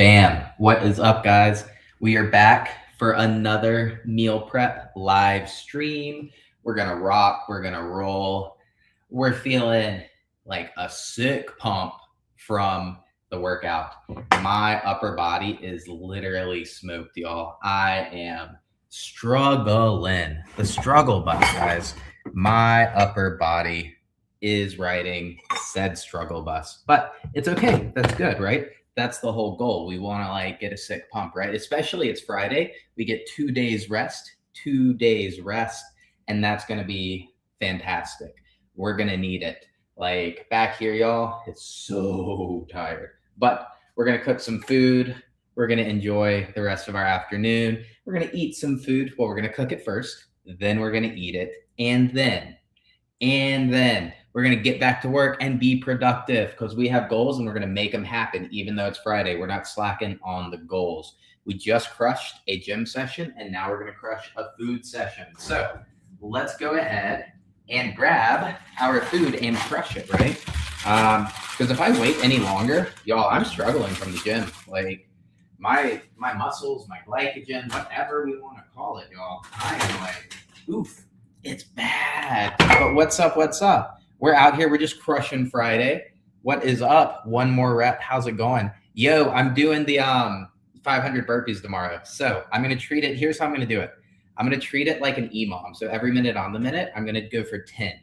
Bam. What is up, guys? We are back for another meal prep live stream. We're going to rock. We're going to roll. We're feeling like a sick pump from the workout. My upper body is literally smoked, y'all. I am struggling. The struggle bus, guys. My upper body is riding said struggle bus, but it's okay. That's good, right? That's the whole goal. We want to like get a sick pump, right? Especially it's Friday. We get 2 days rest, and that's going to be fantastic. We're going to need it. Like back here, y'all, it's so tired, but we're going to cook some food. We're going to enjoy the rest of our afternoon. We're going to eat some food. Well, we're going to cook it first, then we're going to eat it. And then we're going to get back to work and be productive because we have goals and we're going to make them happen. Even though it's Friday, we're not slacking on the goals. We just crushed a gym session and now we're going to crush a food session. So let's go ahead and grab our food and crush it, right? Because if I wait any longer, y'all, I'm struggling from the gym. Like my muscles, my glycogen, whatever we want to call it, y'all, I am like, oof. It's bad. But what's up? We're out here. We're just crushing Friday. What is up? One more rep. How's it going? Yo, I'm doing the 500 burpees tomorrow. So I'm going to treat it. Here's how I'm going to do it. I'm going to treat it like an EMOM. So every minute on the minute, I'm going to go for 10.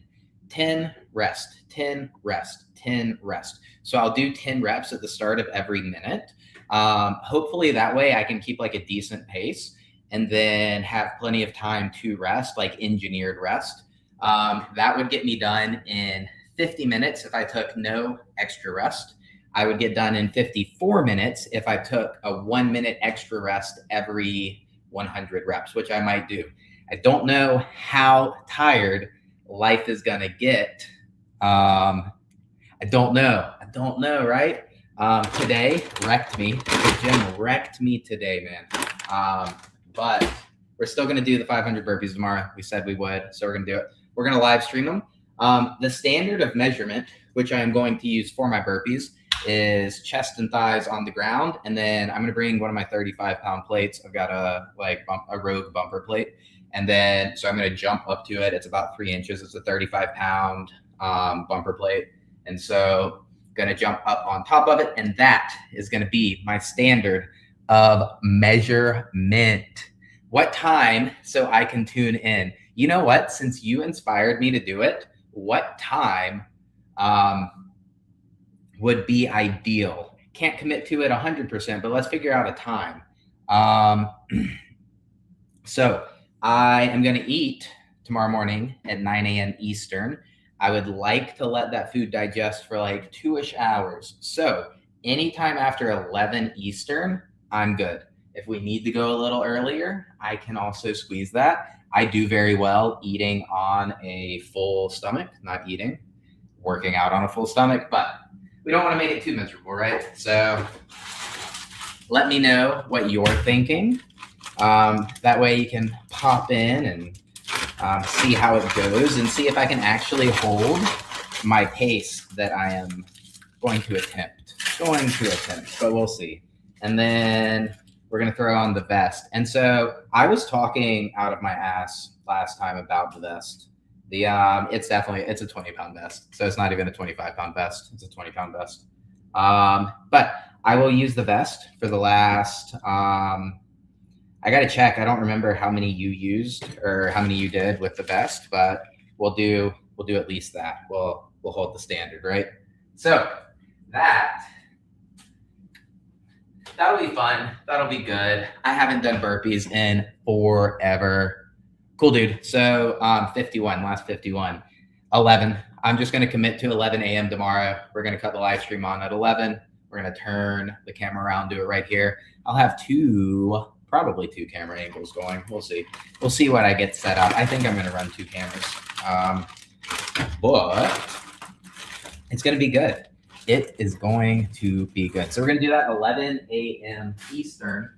10, rest, 10, rest, 10, rest. So I'll do 10 reps at the start of every minute. Hopefully that way I can keep like a decent pace and then have plenty of time to rest, like engineered rest. That would get me done in 50 minutes if I took no extra rest. I would get done in 54 minutes if I took a 1 minute extra rest every 100 reps, which I might do. I don't know how tired life is gonna get. I don't know, right? Today wrecked me. The gym wrecked me today, man. But we're still going to do the 500 burpees tomorrow. We said we would, so we're going to do it. We're going to live stream them. The standard of measurement, which I am going to use for my burpees, is chest and thighs on the ground. And then I'm going to bring one of my 35-pound plates. I've got a Rogue bumper plate. And then, so I'm going to jump up to it. It's about 3 inches. It's a 35-pound bumper plate. And so I'm going to jump up on top of it. And that is going to be my standard of measurement. What time so I can tune in? You know what? Since you inspired me to do it, what time would be ideal? Can't commit to it 100%, but let's figure out a time. So I am going to eat tomorrow morning at 9 a.m. Eastern. I would like to let that food digest for like 2-ish hours. So anytime after 11 Eastern, I'm good. If we need to go a little earlier, I can also squeeze that. I do very well eating on a full stomach, not eating, working out on a full stomach, but we don't want to make it too miserable, right? So let me know what you're thinking. That way you can pop in and see how it goes and see if I can actually hold my pace that I am going to attempt, but we'll see. And then we're going to throw on the vest. And so I was talking out of my ass last time about the vest. It's a 20-pound vest. So it's not even a 25-pound vest. It's a 20-pound vest. But I will use the vest for the last, I got to check. I don't remember how many you used or how many you did with the vest, but we'll do at least that. We'll hold the standard, right? So that'll be fun. That'll be good. I haven't done burpees in forever. Cool, dude. So 51, last 51. 11. I'm just going to commit to 11 a.m. tomorrow. We're going to cut the live stream on at 11. We're going to turn the camera around, do it right here. I'll have probably two camera angles going. We'll see. We'll see what I get set up. I think I'm going to run 2 cameras. But it's going to be good. It is going to be good. So we're going to do that 11 a.m. Eastern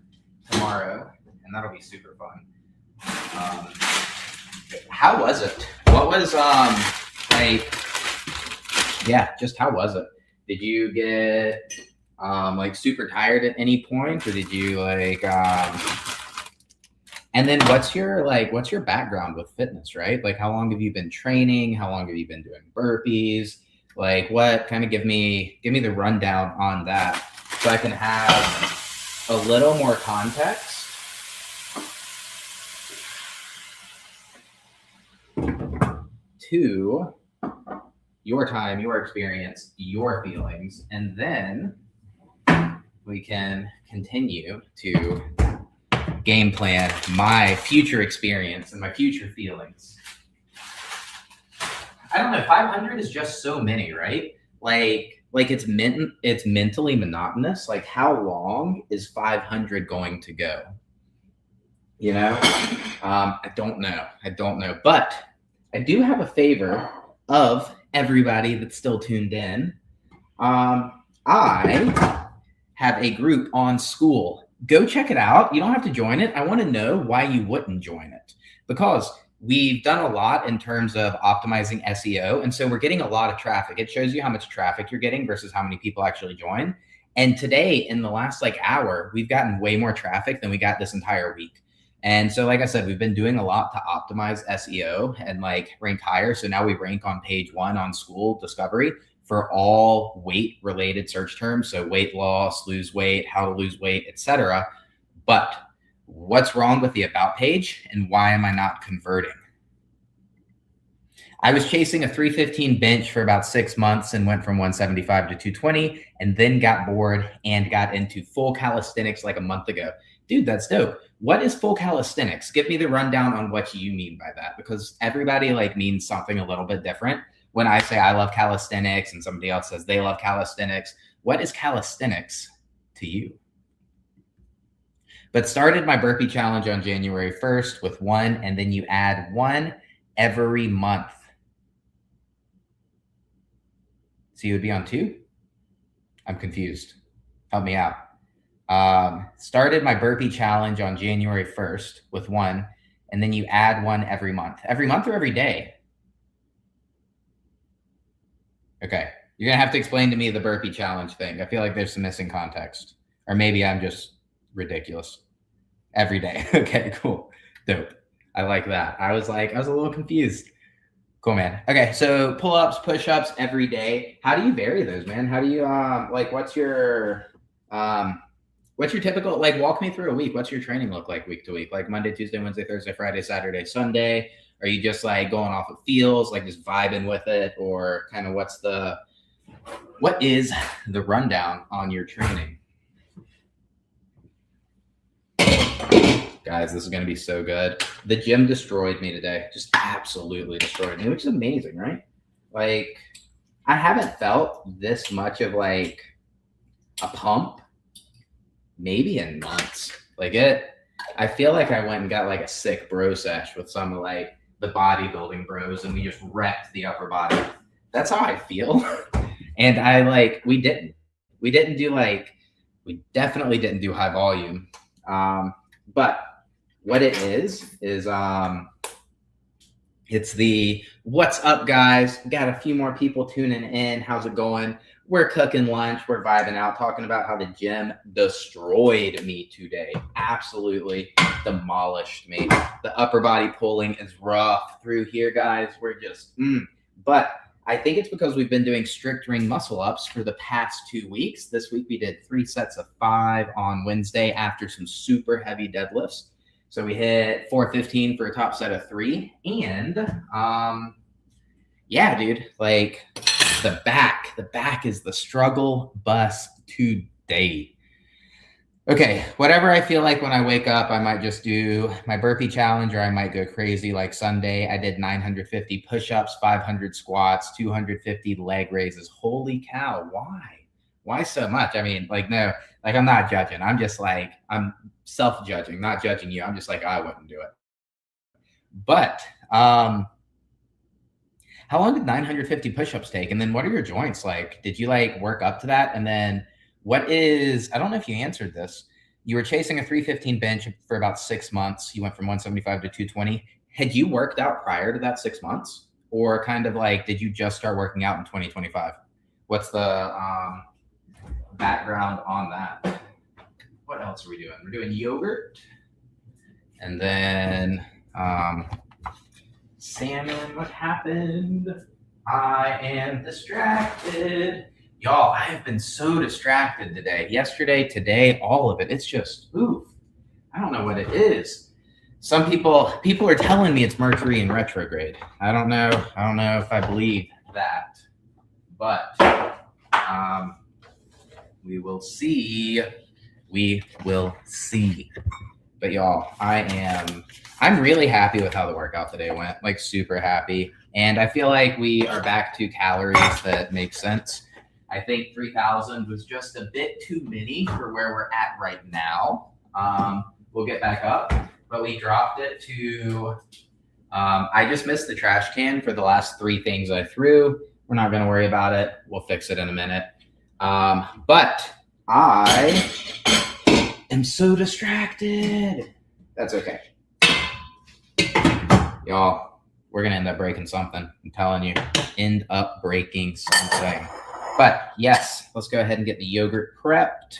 tomorrow, and that'll be super fun. How was it? What was, just how was it? Did you get like super tired at any point, or did you like and then what's your background with fitness, right? Like how long have you been training? How long have you been doing burpees? Like what kind of give me the rundown on that so I can have a little more context to your time, your experience, your feelings, and then we can continue to game plan my future experience and my future feelings. I don't know, 500 is just so many, right? Like it's mentally monotonous. Like how long is 500 going to go? You know, I don't know, but I do have a favor of everybody that's still tuned in. I have a group on School. Go check it out. You don't have to join it. I want to know why you wouldn't join it, because we've done a lot in terms of optimizing SEO. And so we're getting a lot of traffic. It shows you how much traffic you're getting versus how many people actually join. And today, in the last hour, we've gotten way more traffic than we got this entire week. And so, like I said, we've been doing a lot to optimize SEO and rank higher. So now we rank on page 1 on School Discovery for all weight related search terms. So weight loss, lose weight, how to lose weight, etc. But what's wrong with the about page and why am I not converting? I was chasing a 315 bench for about 6 months and went from 175 to 220 and then got bored and got into full calisthenics like a month ago. Dude, that's dope. What is full calisthenics? Give me the rundown on what you mean by that, because everybody means something a little bit different. When I say I love calisthenics and somebody else says they love calisthenics, what is calisthenics to you? But started my burpee challenge on January 1st with 1, and then you add 1 every month. So you would be on 2? I'm confused. Help me out. Started my burpee challenge on January 1st with 1, and then you add 1 every month. Every month or every day? Okay. You're going to have to explain to me the burpee challenge thing. I feel like there's some missing context. Or maybe I'm just ridiculous. Every day. Okay, cool. Dope. I like that. I was a little confused. Cool, man. Okay, so pull-ups, push-ups every day. How do you vary those, man? How do you what's your typical, walk me through a week. What's your training look like week to week? Like Monday, Tuesday, Wednesday, Thursday, Friday, Saturday, Sunday? Are you just going off of feels, just vibing with it? Or kind of what is the rundown on your training? Guys, this is going to be so good. The gym destroyed me today. Just absolutely destroyed me, which is amazing, right? I haven't felt this much of a pump maybe in months. I feel like I went and got a sick bro sesh with some of the bodybuilding bros, and we just wrecked the upper body. That's how I feel. And we definitely didn't do high volume. But what it is it's the what's up, guys. Got a few more people tuning in. How's it going? We're cooking lunch. We're vibing out, talking about how the gym destroyed me today. Absolutely demolished me. The upper body pulling is rough through here, guys. We're just, But I think it's because we've been doing strict ring muscle ups for the past 2 weeks. This week we did 3 sets of 5 on Wednesday after some super heavy deadlifts. So we hit 415 for a top set of 3. And yeah, dude, the back is the struggle bus today. Okay, whatever I feel like when I wake up, I might just do my burpee challenge, or I might go crazy. Like Sunday, I did 950 push-ups, 500 squats, 250 leg raises. Holy cow, why? Why so much? I mean, no, I'm not judging. I'm just I'm self-judging, not judging you. I'm just I wouldn't do it. But how long did 950 push-ups take? And then what are your joints like? Did you work up to that? And then I don't know if you answered this. You were chasing a 315 bench for about 6 months. You went from 175 to 220. Had you worked out prior to that 6 months? Or kind of did you just start working out in 2025? What's the background on that. What else are we doing? We're doing yogurt. And then salmon. What happened? I am distracted. Y'all, I have been so distracted today. Yesterday, today, all of it. It's just, oof. I don't know what it is. Some people are telling me it's Mercury in retrograde. I don't know if I believe that. But we will see. We will see. But y'all, I'm really happy with how the workout today went. Like super happy. And I feel like we are back to calories that make sense. I think 3,000 was just a bit too many for where we're at right now. We'll get back up, but we dropped it to, I just missed the trash can for the last 3 things I threw. We're not going to worry about it. We'll fix it in a minute. But I am so distracted. That's okay. Y'all, we're going to end up breaking something. I'm telling you, end up breaking something. But yes, let's go ahead and get the yogurt prepped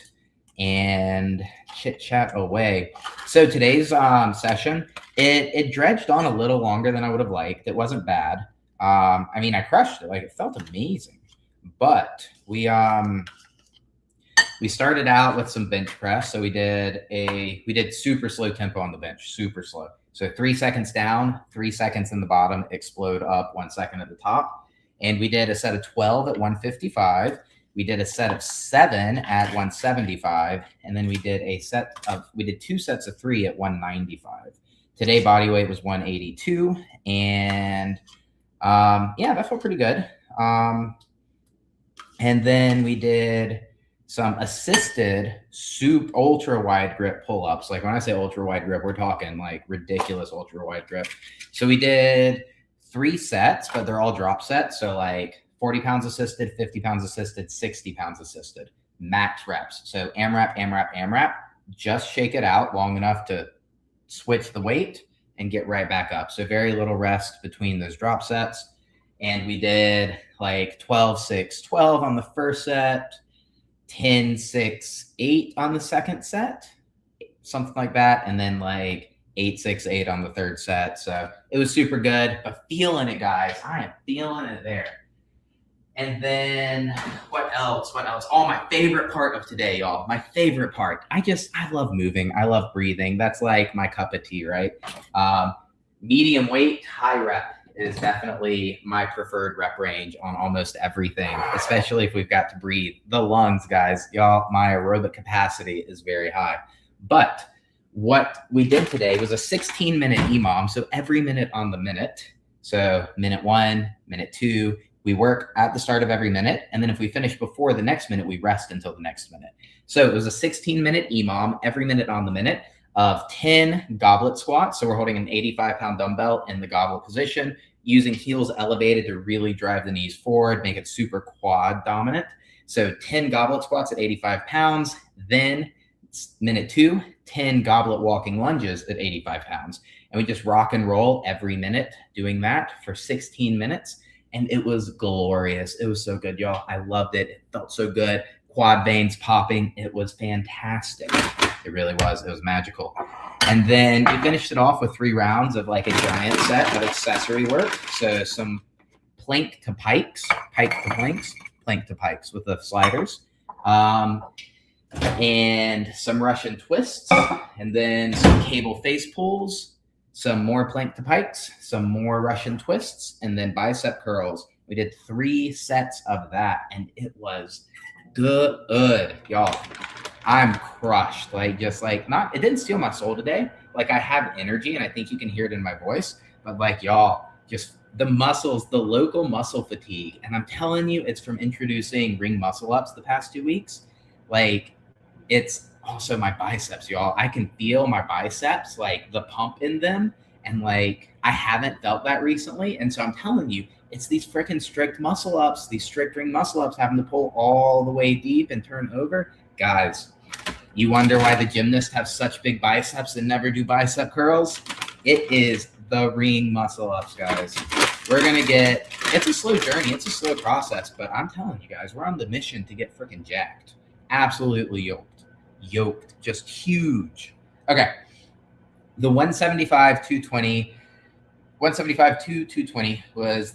and chit chat away. So today's session, it dredged on a little longer than I would have liked. It wasn't bad. I mean, I crushed it. Like, it felt amazing. But we started out with some bench press. So we did super slow tempo on the bench, super slow. So 3 seconds down, 3 seconds in the bottom, explode up, 1 second at the top. And we did a set of 12 at 155. We did a set of 7 at 175. And then we did 2 sets of 3 at 195. Today, body weight was 182. And yeah, that felt pretty good. And then we did some assisted ultra wide grip pull-ups. Like when I say ultra wide grip, we're talking like ridiculous ultra wide grip. So we did 3 sets, but they're all drop sets. So like 40 pounds assisted, 50 pounds assisted, 60 pounds assisted, max reps. So AMRAP, AMRAP, AMRAP, just shake it out long enough to switch the weight and get right back up. So very little rest between those drop sets. And we did like 12, 6, 12 on the first set, 10, 6, 8 on the second set, something like that. And then like 8, 6, 8 on the third set. So it was super good, but feeling it, guys. I am feeling it there. And then what else? Oh, my favorite part of today, y'all. My favorite part. I love moving. I love breathing. That's like my cup of tea, right? Medium weight, high rep is definitely my preferred rep range on almost everything, especially if we've got to breathe. The lungs, guys, y'all, my aerobic capacity is very high. But what we did today was a 16-minute EMOM, so every minute on the minute. So minute 1, minute 2, we work at the start of every minute, and then if we finish before the next minute, we rest until the next minute. So it was a 16-minute EMOM, every minute on the minute, of 10 goblet squats. So we're holding an 85-pound dumbbell in the goblet position, using heels elevated to really drive the knees forward, make it super quad dominant. So 10 goblet squats at 85 pounds, then minute 2, 10 goblet walking lunges at 85 pounds. And we just rock and roll every minute doing that for 16 minutes. And it was glorious. It was so good, y'all. I loved it. It felt so good. Quad veins popping. It was fantastic. It really was. It was magical. And then we finished it off with 3 rounds of like a giant set of accessory work. So some plank to pikes, pike to planks, plank to pikes with the sliders. And some Russian twists, and then some cable face pulls, some more plank to pikes, some more Russian twists, and then bicep curls. We did 3 sets of that, and it was good, y'all. I'm crushed. Like, just like, it didn't steal my soul today. Like, I have energy, and I think you can hear it in my voice, but like, y'all, just the muscles, the local muscle fatigue. And I'm telling you, it's from introducing ring muscle ups the past 2 weeks. Like, it's also my biceps, y'all. I can feel my biceps, like the pump in them. And like, I haven't felt that recently. And so I'm telling you, it's these freaking strict muscle ups, these strict ring muscle ups, having to pull all the way deep and turn over. Guys, you wonder why the gymnasts have such big biceps and never do bicep curls? It is the ring muscle ups, guys. It's a slow journey. It's a slow process, but I'm telling you guys, we're on the mission to get freaking jacked. absolutely yoked, just huge. Okay, the 175 220 175 to 220 was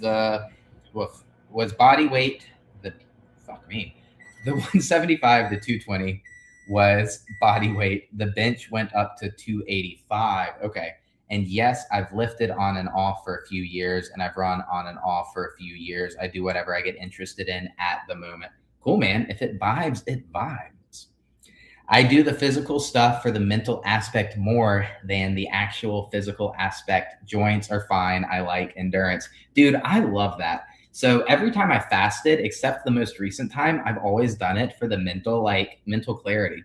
body weight. The fuck me. The 175 to 220 was body weight. The bench went up to 285. Okay. And yes, I've lifted on and off for a few years, and I've run on and off for a few years. I do whatever I get interested in at the moment. Cool, man. If it vibes, it vibes. I do the physical stuff for the mental aspect more than the actual physical aspect. Joints are fine. I like endurance. Dude, I love that. So every time I fasted, except the most recent time, I've always done it for the mental clarity.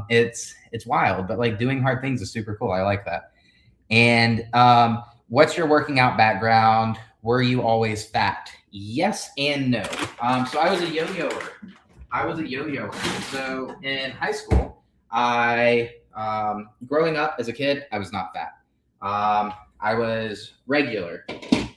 It's wild, but like doing hard things is super cool. I like that. And what's your working out background? Were you always fat? Yes and no. So I was a yo-yoer. So in high school, growing up as a kid, I was not fat. I was regular.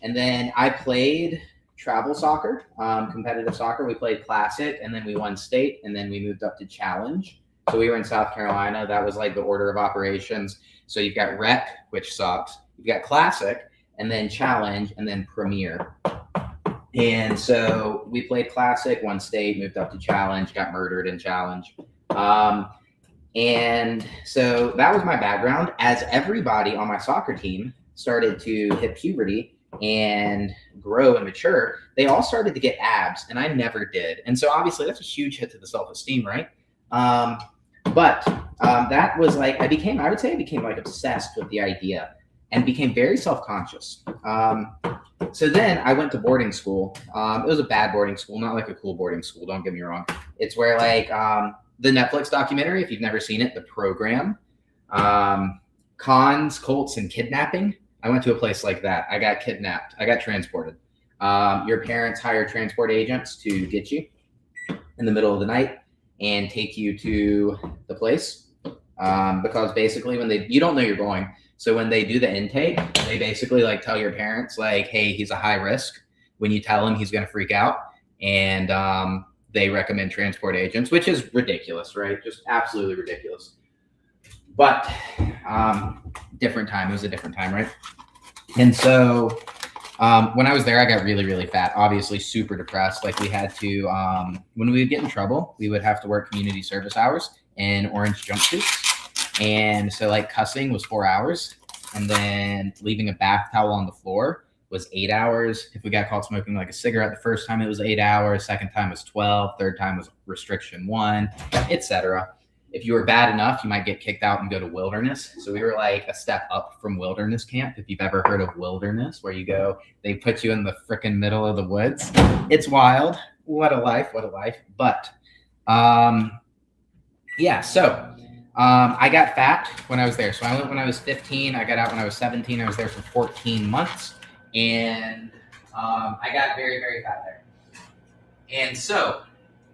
And then I played travel soccer, competitive soccer. We played classic, and then we won state, and then we moved up to challenge. So we were in South Carolina. That was like the order of operations. So you've got rec, which sucks. You've got classic, and then challenge, and then premier. And so we played classic, won state, moved up to challenge, got murdered in challenge. And so that was my background. As everybody on my soccer team started to hit puberty and grow and mature, they all started to get abs, and I never did. And so obviously that's a huge hit to the self-esteem, right? But that was like, I became like obsessed with the idea and became very self-conscious. So then I went to boarding school. It was a bad boarding school, not like a cool boarding school. Don't get me wrong. It's where like the Netflix documentary, if you've never seen it, The Program, Cons, Colts, and Kidnapping. I went to a place like that. I got kidnapped. I got transported. Your parents hire transport agents to get you in the middle of the night and take you to the place, because basically you don't know you're going. So when they do the intake, they basically like tell your parents like, hey, he's a high risk. When you tell him, he's going to freak out. And they recommend transport agents, which is ridiculous, right? Just absolutely ridiculous. But different time. It was a different time, right? And so when I was there, I got really, really fat, obviously super depressed. Like we had to, when we would get in trouble, we would have to work community service hours in orange jumpsuits. And so like cussing was 4 hours, and then leaving a bath towel on the floor was 8 hours. If we got caught smoking like a cigarette the first time, it was 8 hours. Second time was 12. Third time was restriction 1, etc. If you were bad enough, you might get kicked out and go to wilderness. So we were like a step up from wilderness camp. If you've ever heard of wilderness, where you go, they put you in the freaking middle of the woods. It's wild. What a life. But yeah, so I got fat when I was there. So I went when I was 15. I got out when I was 17. I was there for 14 months. And I got very, very fat there. And so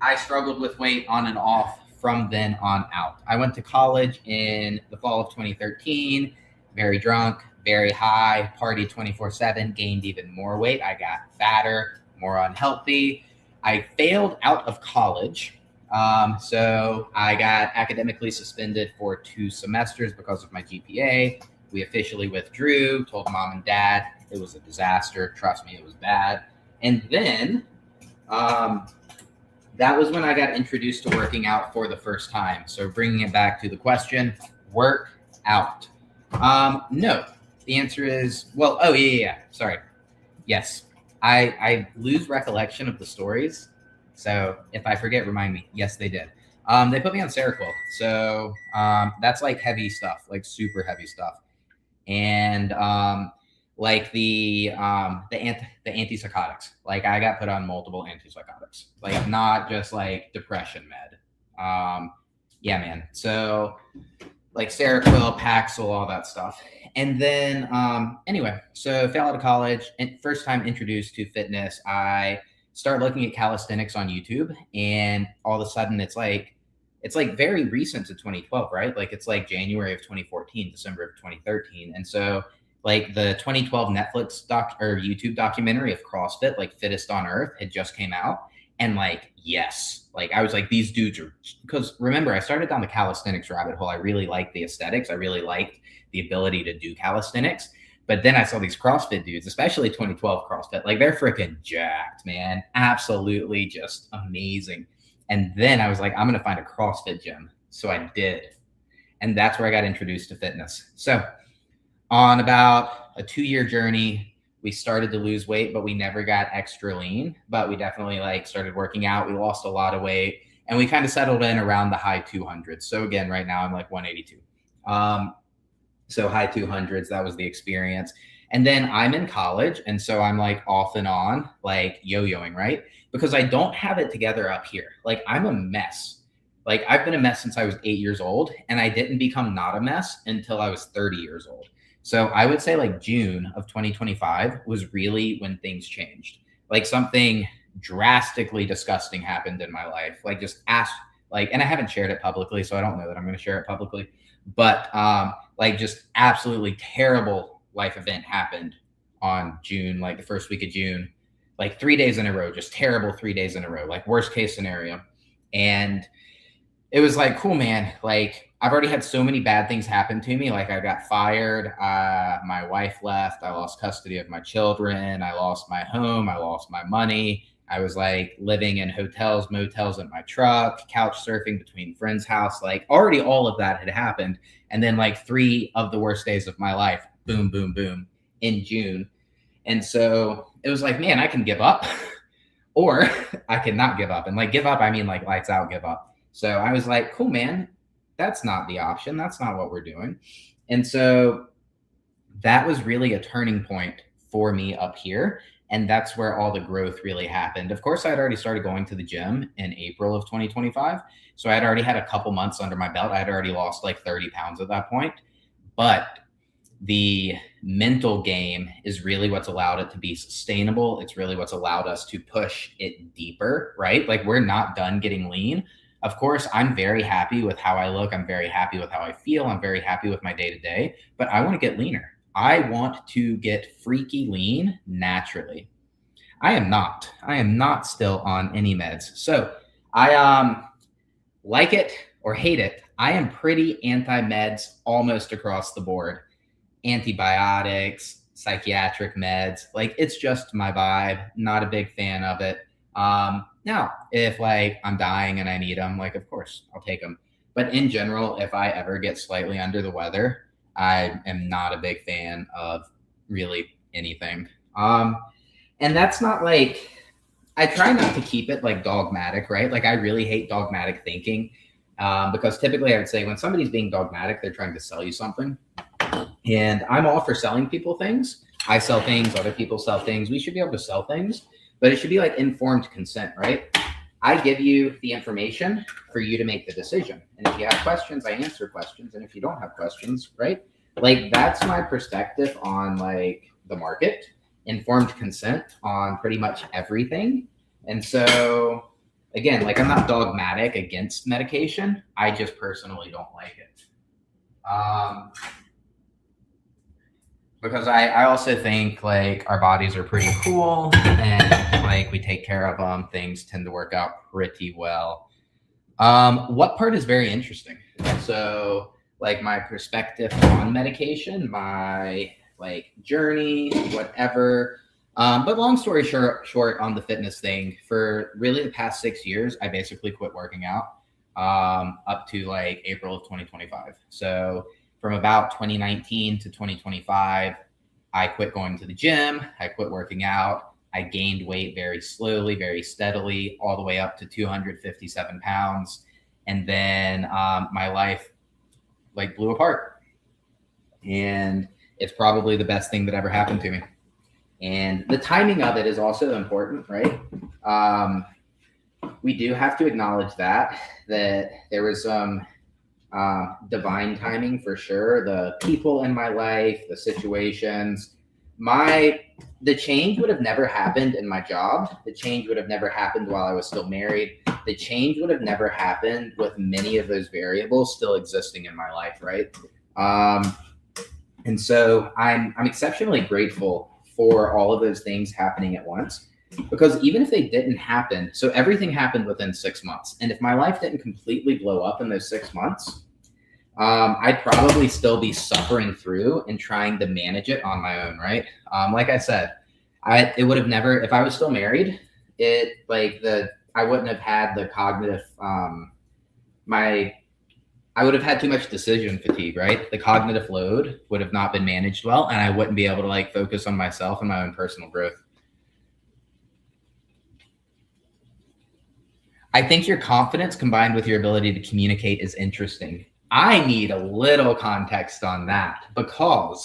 I struggled with weight on and off from then on out. I went to college in the fall of 2013, very drunk, very high, partied 24/7, gained even more weight. I got fatter, more unhealthy. I failed out of college. So I got academically suspended for 2 semesters because of my GPA. We officially withdrew, told mom and dad it was a disaster. Trust me, it was bad. And then that was when I got introduced to working out for the first time. So bringing it back to the question, work out. No, the answer is, well, oh yeah. Sorry. Yes, I lose recollection of the stories. So if I forget, remind me. Yes, they did. They put me on Seroquel. So that's like heavy stuff, like super heavy stuff. And like the antipsychotics. Like I got put on multiple antipsychotics, like not just like depression med. Yeah, man. So like Seroquel, Paxil, all that stuff. And then anyway, so fell out of college and first time introduced to fitness. I start looking at calisthenics on YouTube, and all of a sudden it's like very recent to 2012, right? Like it's like January of 2014, December of 2013. And so like the 2012 Netflix doc or YouTube documentary of CrossFit, like Fittest on Earth, had just came out. And like, yes, like I was like, these dudes are, because remember, I started down the calisthenics rabbit hole. I really liked the aesthetics. I really liked the ability to do calisthenics. But then I saw these CrossFit dudes, especially 2012 CrossFit, like they're freaking jacked, man. Absolutely just amazing. And then I was like, I'm going to find a CrossFit gym. So I did. And that's where I got introduced to fitness. So on about a 2-year journey, we started to lose weight, but we never got extra lean. But we definitely like started working out. We lost a lot of weight, and we kind of settled in around the high 200s. So again, right now I'm like 182. So high 200s, that was the experience. And then I'm in college, and so I'm like off and on, like yo-yoing, right? Because I don't have it together up here. Like I'm a mess. Like I've been a mess since I was 8 years old, and I didn't become not a mess until I was 30 years old. So I would say like June of 2025 was really when things changed. Like something drastically disgusting happened in my life. Like just ask, like, and I haven't shared it publicly, so I don't know that I'm going to share it publicly. But like just absolutely terrible life event happened on June, like the first week of June, like 3 days in a row, just terrible 3 days in a row, like worst case scenario. And it was like, cool, man. Like I've already had so many bad things happen to me. Like I got fired. My wife left. I lost custody of my children. I lost my home. I lost my money. I was like living in hotels, motels in my truck, couch surfing between friends' house. Like already all of that had happened. And then like 3 of the worst days of my life, boom, boom, boom, in June. And so it was like, man, I can give up or I can not give up. And like give up, I mean like lights out, give up. So I was like, cool, man, that's not the option. That's not what we're doing. And so that was really a turning point for me up here. And that's where all the growth really happened. Of course, I had already started going to the gym in April of 2025. So I had already had a couple months under my belt. I had already lost like 30 pounds at that point. But the mental game is really what's allowed it to be sustainable. It's really what's allowed us to push it deeper, right? Like we're not done getting lean. Of course, I'm very happy with how I look. I'm very happy with how I feel. I'm very happy with my day to day, but I want to get leaner. I want to get freaky lean naturally. I am not. I am not still on any meds. So I like it or hate it. I am pretty anti-meds almost across the board. Antibiotics, psychiatric meds, like it's just my vibe. Not a big fan of it. Now, if like I'm dying and I need them, like of course I'll take them. But in general, if I ever get slightly under the weather, I am not a big fan of really anything. And that's not like, I try not to keep it like dogmatic, right? Like I really hate dogmatic thinking because typically I would say when somebody's being dogmatic, they're trying to sell you something. And I'm all for selling people things. I sell things, other people sell things. We should be able to sell things, but it should be like informed consent, right? I give you the information for you to make the decision. And if you have questions, I answer questions. And if you don't have questions, right? Like that's my perspective on like the market, informed consent on pretty much everything. And so again, like I'm not dogmatic against medication. I just personally don't like it. Because I also think like our bodies are pretty cool and like we take care of them. Things tend to work out pretty well. What part is very interesting? So like my perspective on medication, my like journey, whatever. But long story short on the fitness thing, for really the past 6 years, I basically quit working out up to like April of 2025. So from about 2019 to 2025, I quit going to the gym. I quit working out. I gained weight very slowly, very steadily, all the way up to 257 pounds. And then my life like blew apart. And it's probably the best thing that ever happened to me. And the timing of it is also important, right? We do have to acknowledge that there was some divine timing for sure. The people in my life, the situations, the change would have never happened in my job. The change would have never happened while I was still married. The change would have never happened with many of those variables still existing in my life, right? And so I'm exceptionally grateful for all of those things happening at once. Because even if they didn't happen, so everything happened within 6 months. And if my life didn't completely blow up in those 6 months, I'd probably still be suffering through and trying to manage it on my own, right? Like I said, it would have never, if I was still married, I wouldn't have had the cognitive, I would have had too much decision fatigue, right? The cognitive load would have not been managed well, and I wouldn't be able to like focus on myself and my own personal growth. I think your confidence combined with your ability to communicate is interesting. I need a little context on that because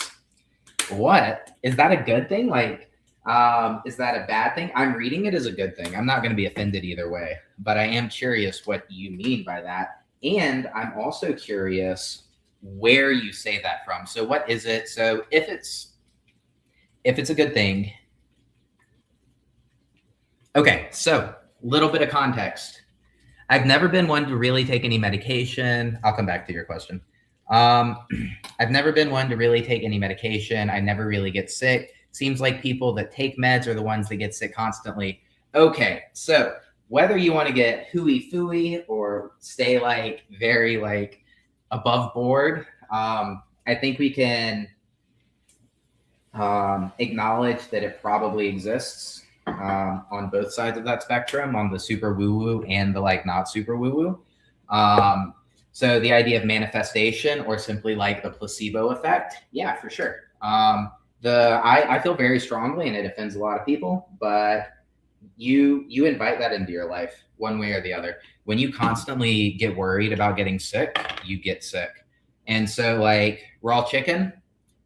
what is that a good thing? Like, is that a bad thing? I'm reading it as a good thing. I'm not going to be offended either way, but I am curious what you mean by that. And I'm also curious where you say that from. So what is it? So if it's a good thing. Okay, so little bit of context. I've never been one to really take any medication. I'll come back to your question. I've never been one to really take any medication. I never really get sick. Seems like people that take meds are the ones that get sick constantly. Okay, so whether you want to get hooey fooey or stay like very like above board, I think we can acknowledge that it probably exists on both sides of that spectrum, on the super woo-woo and the like not super woo-woo. So the idea of manifestation or simply like the placebo effect, yeah, for sure. I feel very strongly, and it offends a lot of people, but you invite that into your life one way or the other. When you constantly get worried about getting sick, you get sick. And so like raw chicken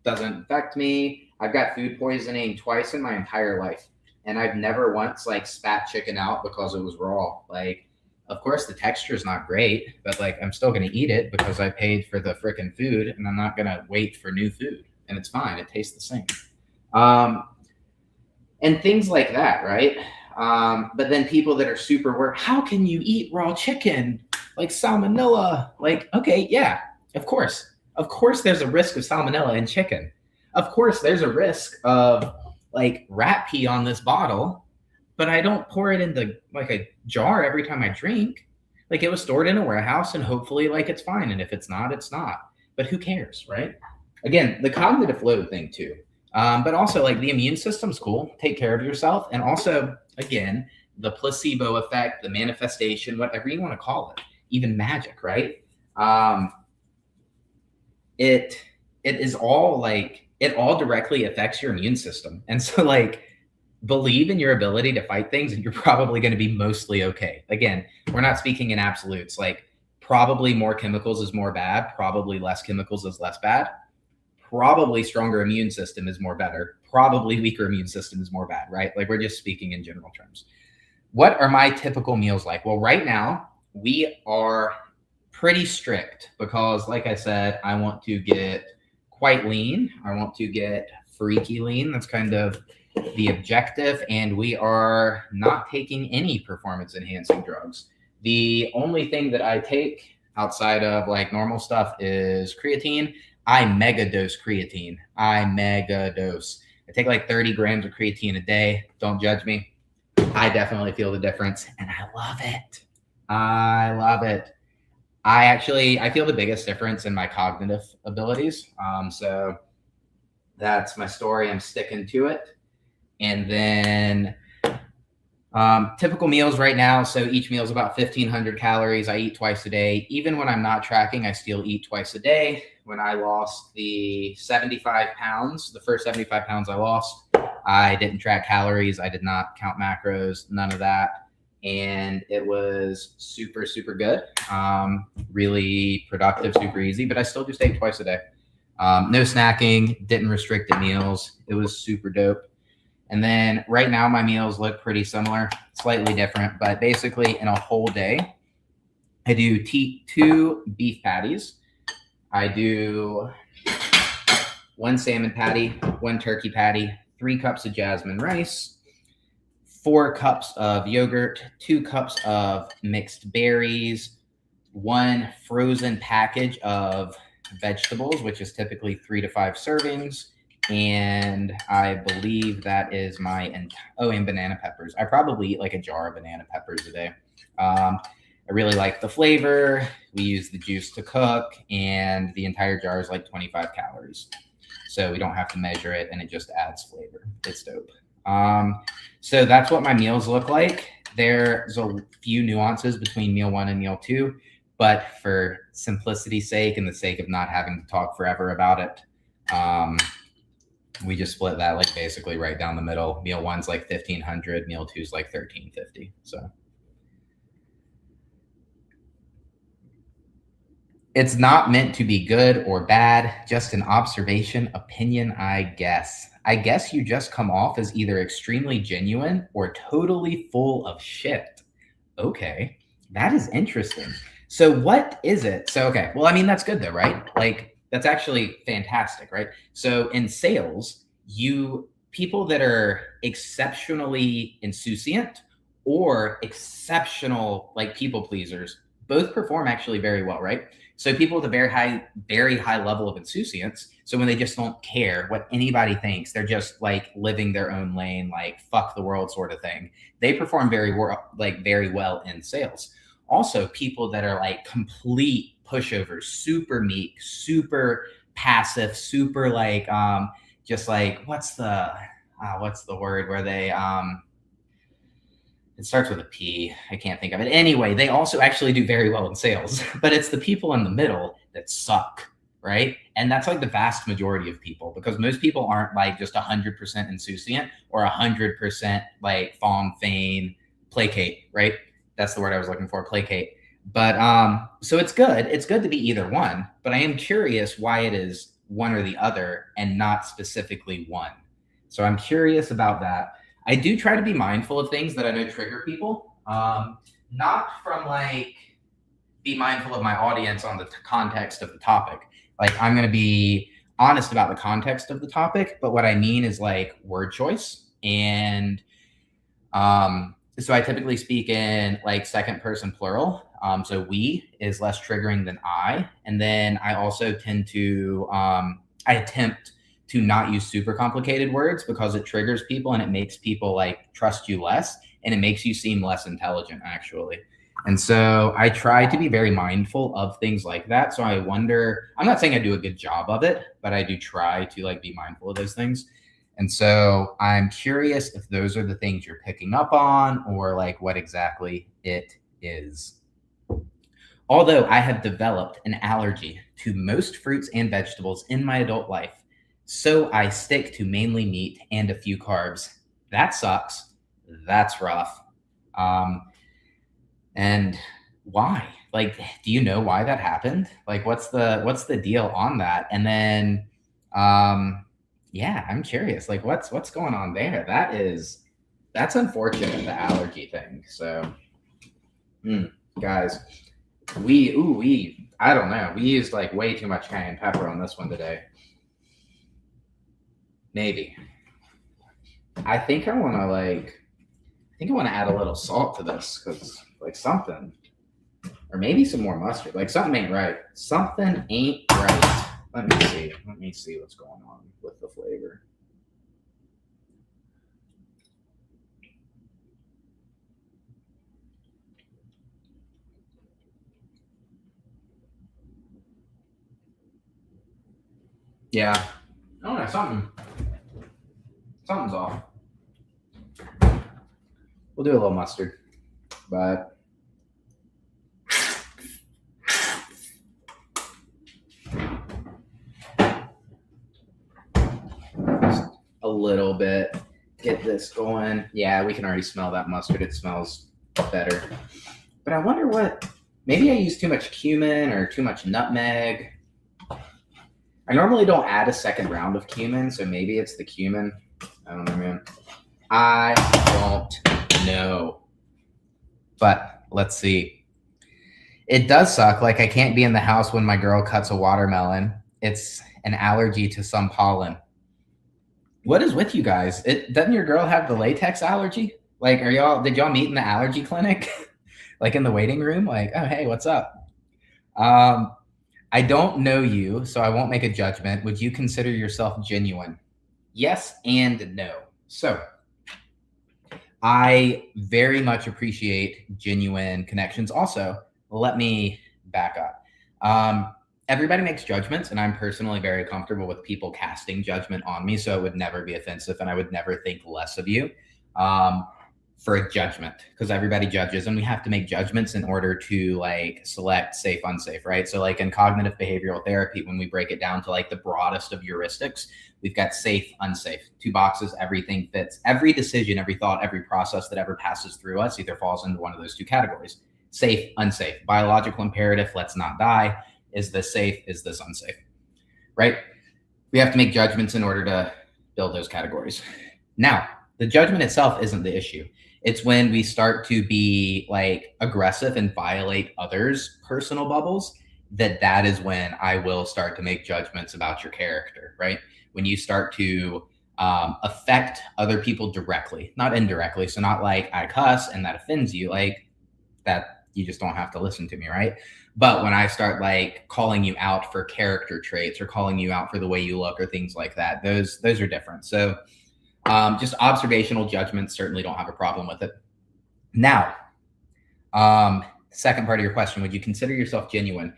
doesn't affect me. I've got food poisoning twice in my entire life, and I've never once like spat chicken out because it was raw. Like, of course the texture is not great, but like I'm still going to eat it because I paid for the freaking food, and I'm not going to wait for new food, and it's fine. It tastes the same. And things like that, right? But then people that are super worried, how can you eat raw chicken? Like salmonella. Like, okay, yeah, of course. Of course there's a risk of salmonella in chicken. Of course there's a risk of like rat pee on this bottle, but I don't pour it into like a jar every time I drink. Like it was stored in a warehouse and hopefully like it's fine. And if it's not, it's not. But who cares, right? Again, the cognitive load thing too. But also like the immune system's cool. Take care of yourself. And also, again, the placebo effect, the manifestation, whatever you want to call it, even magic, right? It is all like, it all directly affects your immune system. And so like, believe in your ability to fight things and you're probably going to be mostly okay. Again, we're not speaking in absolutes. Like probably more chemicals is more bad. Probably less chemicals is less bad. Probably stronger immune system is more better. Probably weaker immune system is more bad, right? Like we're just speaking in general terms. What are my typical meals like? Well, right now we are pretty strict because like I said, I want to get quite lean. I want to get freaky lean. That's kind of the objective. And we are not taking any performance enhancing drugs. The only thing that I take outside of like normal stuff is creatine. I mega dose creatine. I mega dose. I take like 30 grams of creatine a day. Don't judge me. I definitely feel the difference and I love it. I love it. I feel the biggest difference in my cognitive abilities. So that's my story. I'm sticking to it. And then typical meals right now. So each meal is about 1,500 calories. I eat twice a day. Even when I'm not tracking, I still eat twice a day. When I lost the 75 pounds, the first 75 pounds I lost, I didn't track calories. I did not count macros, none of that. And it was super, super good. Really productive, super easy, but I still just ate twice a day. No snacking, didn't restrict the meals. It was super dope. And then right now my meals look pretty similar, slightly different, but basically in a whole day, I do 2 beef patties. I do 1 salmon patty, 1 turkey patty, 3 cups of jasmine rice, 4 cups of yogurt, 2 cups of mixed berries, 1 frozen package of vegetables, which is typically 3 to 5 servings, and I believe that is my and banana peppers. I probably eat like a jar of banana peppers a day. I really like the flavor. We use the juice to cook, and the entire jar is like 25 calories. So we don't have to measure it, and it just adds flavor. It's dope. So that's what my meals look like. There's a few nuances between meal one and meal two, but for simplicity's sake and the sake of not having to talk forever about it, we just split that like basically right down the middle. Meal one's like 1,500, meal two's like 1,350. So it's not meant to be good or bad, just an observation, opinion, I guess. I guess you just come off as either extremely genuine or totally full of shit. Okay, that is interesting. So what is it? So, okay, well, I mean, that's good though, right? Like, that's actually fantastic, right? So in sales, people that are exceptionally insouciant or exceptional like people pleasers both perform actually very well, right? So people with a very high level of insouciance. So when they just don't care what anybody thinks, they're just like living their own lane, like fuck the world sort of thing. They perform very well in sales. Also, people that are like complete pushovers, super meek, super passive, super like just like what's the word where they it starts with a P. I can't think of it. Anyway, they also actually do very well in sales, but it's the people in the middle that suck, right? And that's like the vast majority of people, because most people aren't like just 100% insouciant or 100% like fawn, feign, placate, right? That's the word I was looking for, placate. But so it's good. It's good to be either one, but I am curious why it is one or the other and not specifically one. So I'm curious about that. I do try to be mindful of things that I know trigger people. Not from like be mindful of my audience on the context of the topic. Like I'm going to be honest about the context of the topic, but what I mean is like word choice. And so I typically speak in like second person plural. So we is less triggering than I. And then I also tend to, I attempt to not use super complicated words because it triggers people and it makes people like trust you less and it makes you seem less intelligent actually. And so I try to be very mindful of things like that. So I wonder, I'm not saying I do a good job of it, but I do try to like be mindful of those things. And so I'm curious if those are the things you're picking up on or like what exactly it is. Although I have developed an allergy to most fruits and vegetables in my adult life, so I stick to mainly meat and a few carbs. That sucks. That's rough. And why? Like, do you know why that happened? Like, what's the deal on that? And then, yeah, I'm curious. Like, what's going on there? That's unfortunate, the allergy thing. So, guys, I don't know. We used like way too much cayenne pepper on this one today. Maybe. I think I want to add a little salt to this because like something, or maybe some more mustard. Like something ain't right. Something ain't right. Let me see. Let me see what's going on with the flavor. Yeah. I don't know. Something's off. We'll do a little mustard, but just a little bit. Get this going. Yeah, we can already smell that mustard. It smells better. But I wonder what. Maybe I use too much cumin or too much nutmeg. I normally don't add a second round of cumin, so maybe it's the cumin. I don't know, man. I don't know. But let's see. It does suck. Like I can't be in the house when my girl cuts a watermelon. It's an allergy to some pollen. What is with you guys? Doesn't your girl have the latex allergy? Like, did y'all meet in the allergy clinic? Like in the waiting room? Like, oh, hey, what's up? I don't know you, so I won't make a judgment. Would you consider yourself genuine? Yes and no. So I very much appreciate genuine connections. Also, let me back up. Everybody makes judgments, and I'm personally very comfortable with people casting judgment on me. So it would never be offensive, and I would never think less of you for a judgment, because everybody judges, and we have to make judgments in order to like select safe, unsafe, right? So, like in cognitive behavioral therapy, when we break it down to like the broadest of heuristics, we've got safe, unsafe, two boxes, everything fits. Every decision, every thought, every process that ever passes through us either falls into one of those two categories. Safe, unsafe. Biological imperative, let's not die. Is this safe? Is this unsafe? Right? We have to make judgments in order to build those categories. Now, the judgment itself isn't the issue. It's when we start to be like aggressive and violate others' personal bubbles that is when I will start to make judgments about your character, right? When you start to affect other people directly, not indirectly. So not like I cuss and that offends you, like that you just don't have to listen to me, right? But when I start like calling you out for character traits or calling you out for the way you look or things like that, those are different. So just observational judgments certainly don't have a problem with it. Now, second part of your question, would you consider yourself genuine?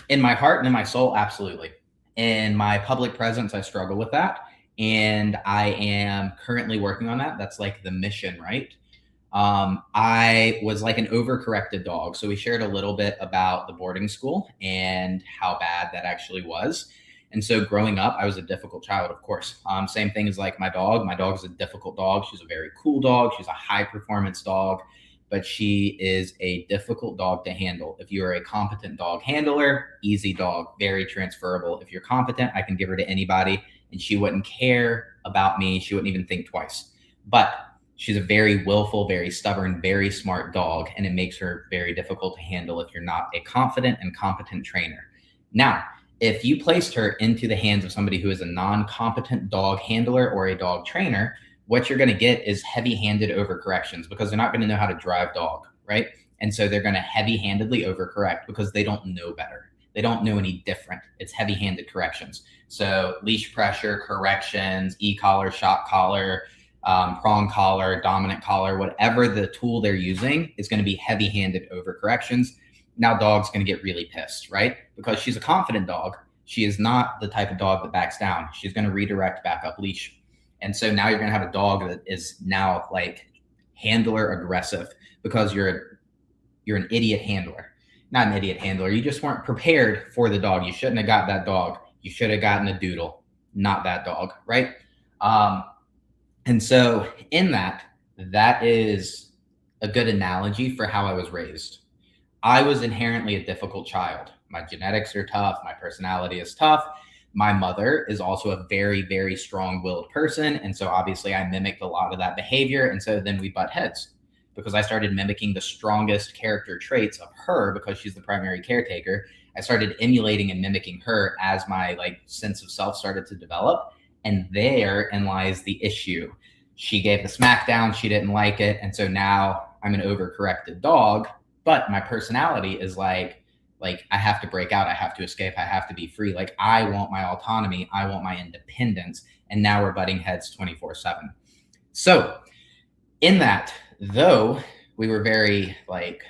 In my heart and in my soul, absolutely. In my public presence, I struggle with that. And I am currently working on that. That's like the mission, right? I was like an overcorrected dog. So we shared a little bit about the boarding school and how bad that actually was. And so growing up, I was a difficult child, of course. Same thing as like my dog. My dog is a difficult dog. She's a very cool dog. She's a high performance dog, but she is a difficult dog to handle. If you're a competent dog handler, easy dog, very transferable. If you're competent, I can give her to anybody and she wouldn't care about me. She wouldn't even think twice. But she's a very willful, very stubborn, very smart dog, and it makes her very difficult to handle if you're not a confident and competent trainer. Now, if you placed her into the hands of somebody who is a non-competent dog handler or a dog trainer, what you're going to get is heavy-handed overcorrections because they're not going to know how to drive dog, right? And so they're going to heavy-handedly overcorrect because they don't know better. They don't know any different. It's heavy-handed corrections. So leash pressure, corrections, e-collar, shock collar, prong collar, dominant collar, whatever the tool they're using is going to be heavy-handed overcorrections. Now dog's going to get really pissed, right? Because she's a confident dog. She is not the type of dog that backs down. She's going to redirect back up leash. And so now you're going to have a dog that is now like handler aggressive because you're an idiot handler. Not an idiot handler. You just weren't prepared for the dog. You shouldn't have got that dog. You should have gotten a doodle, not that dog, right? And so in that is a good analogy for how I was raised. I was inherently a difficult child. My genetics are tough. My personality is tough. My mother is also a very, very strong-willed person. And so obviously I mimicked a lot of that behavior. And so then we butt heads because I started mimicking the strongest character traits of her because she's the primary caretaker. I started emulating and mimicking her as my like sense of self started to develop. And therein lies the issue. She gave the smackdown. She didn't like it. And so now I'm an overcorrected dog, but my personality is like I have to break out. I have to escape. I have to be free. Like I want my autonomy. I want my independence. And now we're butting heads 24/7. So in that, though we were very like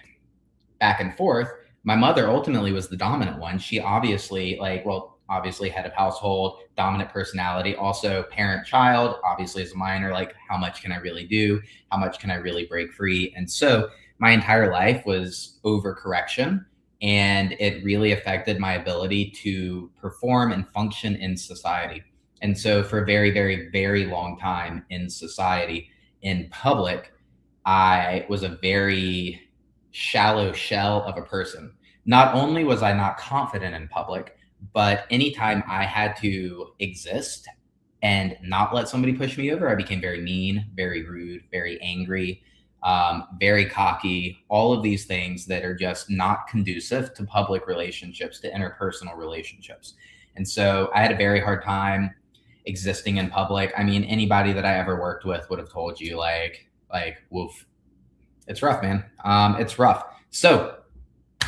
back and forth, my mother ultimately was the dominant one. She obviously obviously head of household, dominant personality, also parent child, obviously as a minor, like how much can I really do? How much can I really break free? And so my entire life was overcorrection, and it really affected my ability to perform and function in society. And so for a very, very, very long time in society, in public, I was a very shallow shell of a person. Not only was I not confident in public, but anytime I had to exist and not let somebody push me over, I became very mean, very rude, very angry, very cocky, all of these things that are just not conducive to public relationships, to interpersonal relationships. And so I had a very hard time existing in public. I mean, anybody that I ever worked with would have told you like, woof, it's rough, man. It's rough. So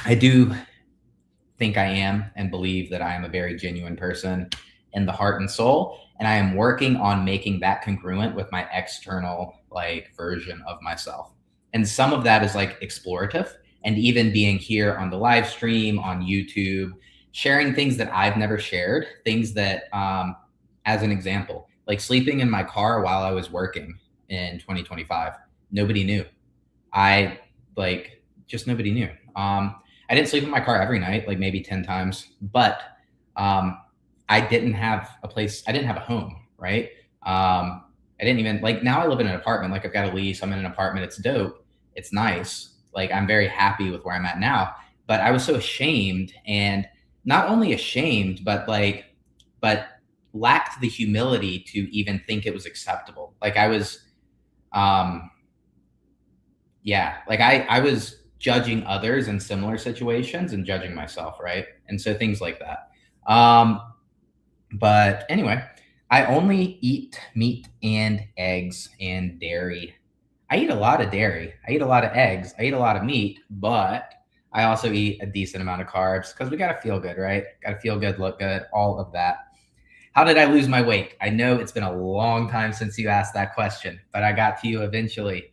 I do think I am and believe that I am a very genuine person. in the heart and soul. And I am working on making that congruent with my external like version of myself. And some of that is like explorative, and even being here on the live stream on YouTube, sharing things that I've never shared, things that, as an example, like sleeping in my car while I was working in 2025, nobody knew. I like just nobody knew. I didn't sleep in my car every night, like maybe 10 times, but I didn't have a place. I didn't have a home, right? I didn't even like now I live in an apartment. Like I've got a lease. I'm in an apartment. It's dope. It's nice. Like I'm very happy with where I'm at now. But I was so ashamed, and not only ashamed, but lacked the humility to even think it was acceptable. Like I was, yeah, like I was judging others in similar situations and judging myself, right? And so things like that. But anyway, I only eat meat and eggs and dairy. I eat a lot of dairy. I eat a lot of eggs. I eat a lot of meat, but I also eat a decent amount of carbs because we got to feel good, right? Got to feel good, look good, all of that. How did I lose my weight? I know it's been a long time since you asked that question, but I got to you eventually.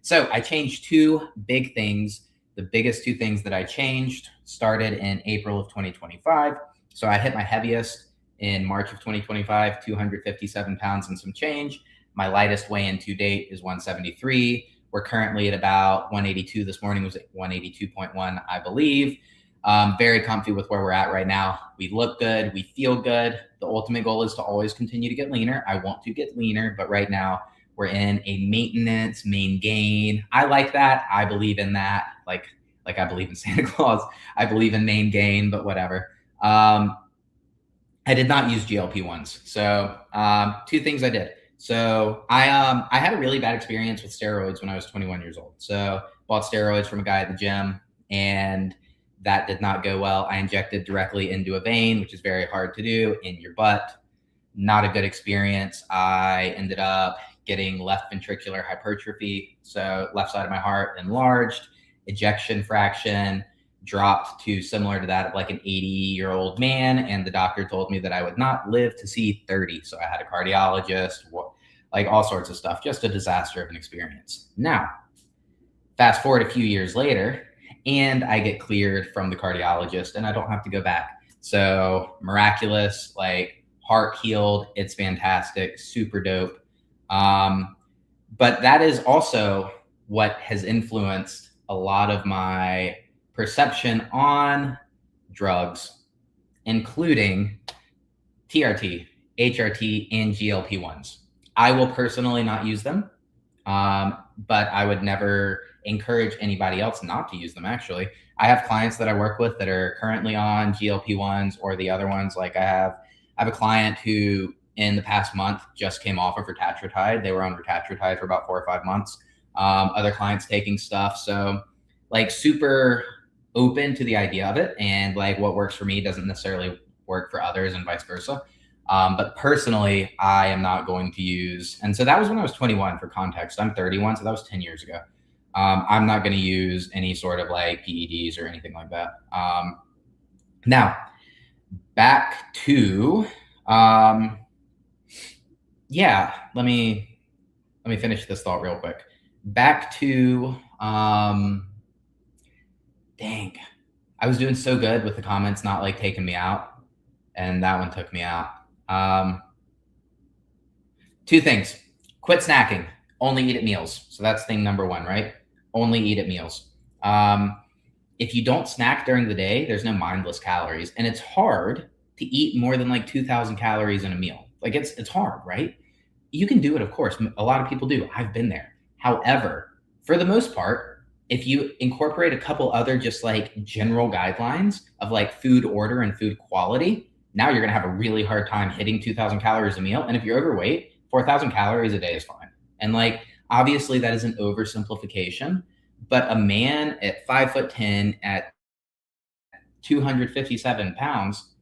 So I changed two big things. The biggest two things that I changed started in April of 2025. So I hit my heaviest in March of 2025, 257 pounds and some change. My lightest weigh-in to date is 173. We're currently at about 182. This morning was at 182.1, I believe. Very comfy with where we're at right now. We look good. We feel good. The ultimate goal is to always continue to get leaner. I want to get leaner, but right now we're in a maintenance, main gain. I like that. I believe in that. Like I believe in Santa Claus. I believe in main gain, but whatever. I did not use GLP-1s. So two things I did. So I had a really bad experience with steroids when I was 21 years old. So bought steroids from a guy at the gym, and that did not go well. I injected directly into a vein, which is very hard to do, in your butt. Not a good experience. I ended up getting left ventricular hypertrophy. So left side of my heart enlarged, ejection fraction dropped to similar to that of like an 80-year-old man. And the doctor told me that I would not live to see 30. So I had a cardiologist, like all sorts of stuff, just a disaster of an experience. Now, fast forward a few years later, and I get cleared from the cardiologist and I don't have to go back. So miraculous, like heart healed. It's fantastic, super dope. But that is also what has influenced a lot of my perception on drugs, including TRT, HRT, and GLP-1s. I will personally not use them, but I would never encourage anybody else not to use them. Actually, I have clients that I work with that are currently on GLP-1s or the other ones. Like I have a client who in the past month just came off of retatrutide. They were on retatrutide for about 4 or 5 months. Other clients taking stuff. So like super open to the idea of it, and like what works for me doesn't necessarily work for others and vice versa. But personally, I am not going to use, and so that was when I was 21 for context. I'm 31, so that was 10 years ago. I'm not going to use any sort of like PEDs or anything like that. Now, back to, yeah, let me finish this thought real quick. Back to, dang, I was doing so good with the comments not like taking me out, and that one took me out. Two things. Quit snacking. Only eat at meals. So that's thing number one, right? Only eat at meals. If you don't snack during the day, there's no mindless calories, and it's hard to eat more than like 2,000 calories in a meal. Like it's hard, right? You can do it, of course. A lot of people do. I've been there. However, for the most part, if you incorporate a couple other just like general guidelines of like food order and food quality, now you're going to have a really hard time hitting 2,000 calories a meal. And if you're overweight, 4,000 calories a day is fine. And like, obviously that is an oversimplification, but a man at 5'10" at 257 pounds,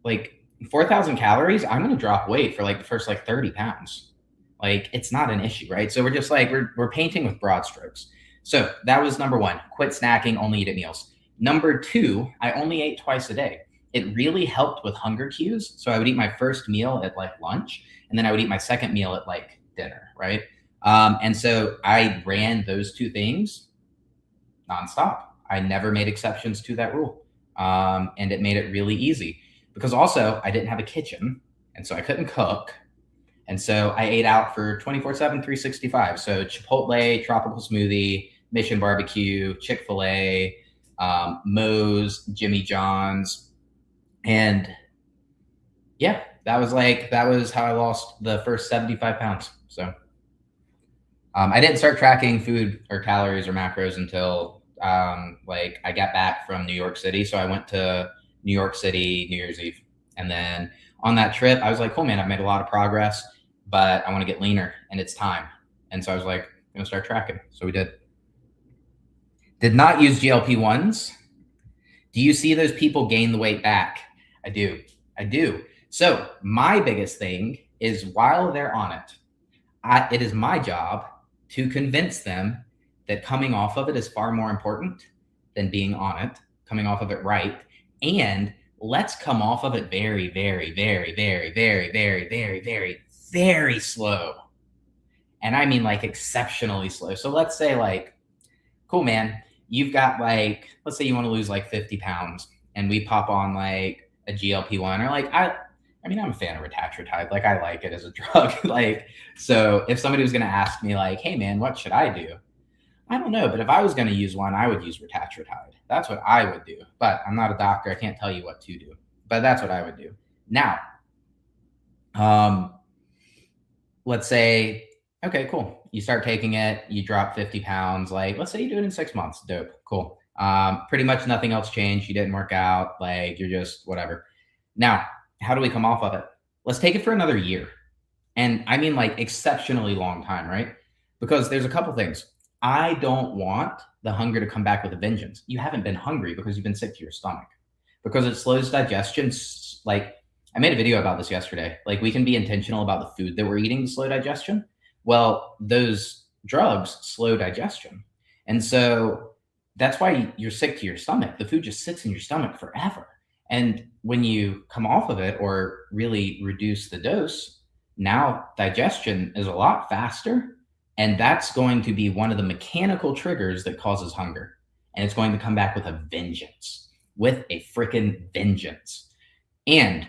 like 4,000 calories, I'm going to drop weight for like the first like 30 pounds. Like it's not an issue, right? So we're just like, we're painting with broad strokes. So that was number one, quit snacking, only eat at meals. Number two, I only ate twice a day. it really helped with hunger cues. So I would eat my first meal at like lunch, and then I would eat my second meal at like dinner, right? And so I ran those two things nonstop. I never made exceptions to that rule. And it made it really easy because also I didn't have a kitchen, and so I couldn't cook. And so I ate out for 24/7, 365. So Chipotle, tropical smoothie, Mission Barbecue, Chick-fil-A, Moe's, Jimmy John's. And yeah, that was how I lost the first 75 pounds. So I didn't start tracking food or calories or macros until like I got back from New York City. So I went to New York City New Year's Eve. And then on that trip, I was like, cool, man, I've made a lot of progress, but I want to get leaner and it's time. And so I was like, I'm going to start tracking. So we did. Did not use GLP-1s. Do you see those people gain the weight back? I do. I do. So my biggest thing is while they're on it, it is my job to convince them that coming off of it is far more important than being on it, coming off of it right. And let's come off of it very, very, very, very, very, very, very, very, very slow. And I mean like exceptionally slow. So let's say like, cool, man, you've got like, let's say you want to lose like 50 pounds and we pop on like a GLP-1 or like, I mean, I'm a fan of retatrutide. Like I like it as a drug. Like, so if somebody was going to ask me like, hey man, what should I do? I don't know. But if I was going to use one, I would use retatrutide. That's what I would do. But I'm not a doctor. I can't tell you what to do, but that's what I would do. Now, let's say, okay, cool. You start taking it, you drop 50 pounds. Like, let's say you do it in 6 months. Dope. Cool. Pretty much nothing else changed. You didn't work out. Like you're just whatever. Now, how do we come off of it? Let's take it for another year. And I mean like exceptionally long time, right? Because there's a couple things. I don't want the hunger to come back with a vengeance. You haven't been hungry because you've been sick to your stomach. Because it slows digestion. Like I made a video about this yesterday. Like we can be intentional about the food that we're eating to slow digestion. Well, those drugs slow digestion. And so that's why you're sick to your stomach. The food just sits in your stomach forever. And when you come off of it or really reduce the dose, now digestion is a lot faster. And that's going to be one of the mechanical triggers that causes hunger. And it's going to come back with a vengeance, with a freaking vengeance. And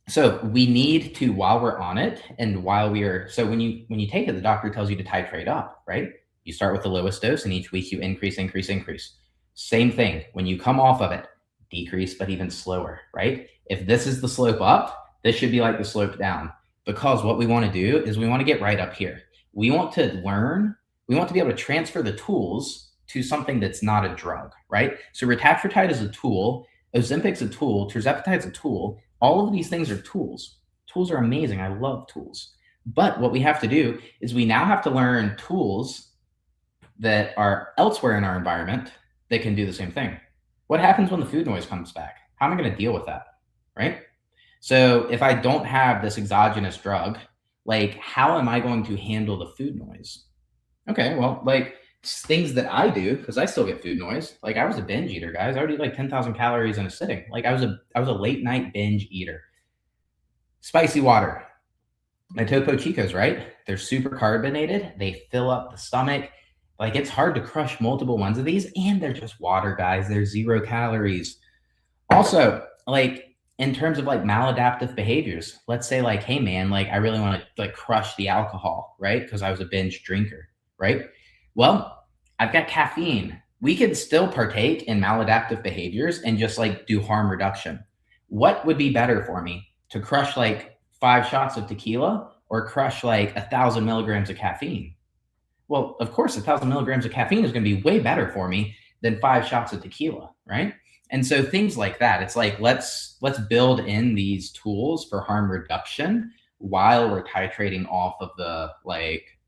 so we need to, while we're on it and while we are, so when you take it, the doctor tells you to titrate up, right? You start with the lowest dose and each week you increase, increase, increase. Same thing. When you come off of it, decrease, but even slower, right? If this is the slope up, this should be like the slope down, because what we want to do is we want to get right up here. We want to learn, we want to be able to transfer the tools to something that's not a drug, right? So retatrutide is a tool, Ozempic's a tool, tirzepatide's a tool. All of these things are tools. Tools are amazing. I love tools. But what we have to do is we now have to learn tools that are elsewhere in our environment that can do the same thing. What happens when the food noise comes back? How am I going to deal with that? Right? So if I don't have this exogenous drug, like how am I going to handle the food noise? Okay, well, like things that I do, because I still get food noise. Like I was a binge eater, guys. I would eat like 10,000 calories in a sitting. Like I was a late night binge eater. Spicy water. My Topo Chicos, right? They're super carbonated. They fill up the stomach. Like it's hard to crush multiple ones of these, and they're just water, guys. They're 0 calories. Also, like in terms of like maladaptive behaviors, let's say like, hey man, like I really want to like crush the alcohol, right? Because I was a binge drinker, right? Well, I've got caffeine. We can still partake in maladaptive behaviors and just like do harm reduction. What would be better for me, to crush like 5 shots of tequila or crush like 1,000 milligrams of caffeine? Well, of course, 1,000 milligrams of caffeine is going to be way better for me than 5 shots of tequila, right? And so things like that, it's like, let's build in these tools for harm reduction while we're titrating off of the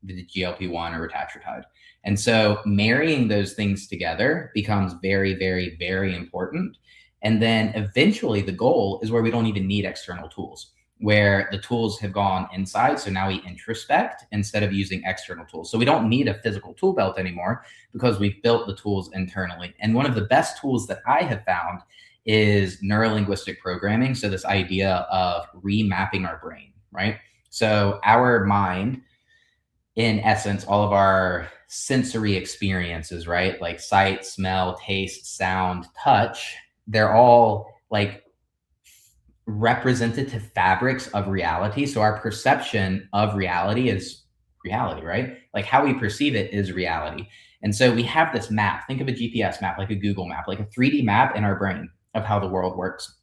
GLP-1 or retatrutide. And so marrying those things together becomes very, very, very important. And then eventually the goal is where we don't even need external tools, where the tools have gone inside. So now we introspect instead of using external tools. So we don't need a physical tool belt anymore because we've built the tools internally. And one of the best tools that I have found is neurolinguistic programming. So this idea of remapping our brain, right? So our mind, in essence, all of our sensory experiences, right? Like sight, smell, taste, sound, touch, they're all like representative fabrics of reality. So our perception of reality is reality, right? Like how we perceive it is reality. And so we have this map. Think of a GPS map, like a Google map, like a 3D map in our brain of how the world works.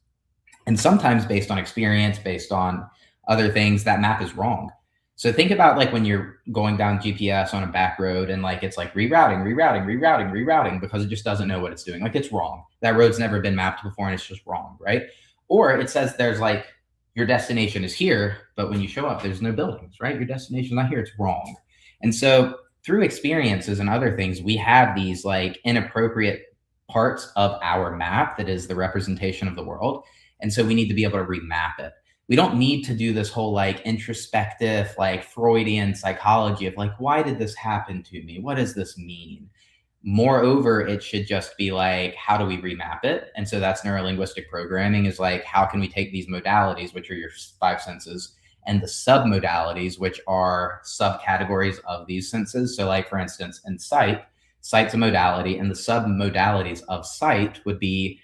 And sometimes based on experience, based on other things, that map is wrong. So think about like when you're going down GPS on a back road and like it's like rerouting because it just doesn't know what it's doing. Like it's wrong. That road's never been mapped before and it's just wrong, right? Or it says there's like your destination is here, but when you show up, there's no buildings, right? Your destination's not here, it's wrong. And so through experiences and other things, we have these like inappropriate parts of our map that is the representation of the world. And so we need to be able to remap it. We don't need to do this whole like introspective, like Freudian psychology of like, why did this happen to me? What does this mean? Moreover, it should just be like, how do we remap it? And so that's neurolinguistic programming, is like, how can we take these modalities, which are your 5 senses, and the submodalities, which are subcategories of these senses. So like, for instance, in sight, sight's a modality, and the submodalities of sight would be,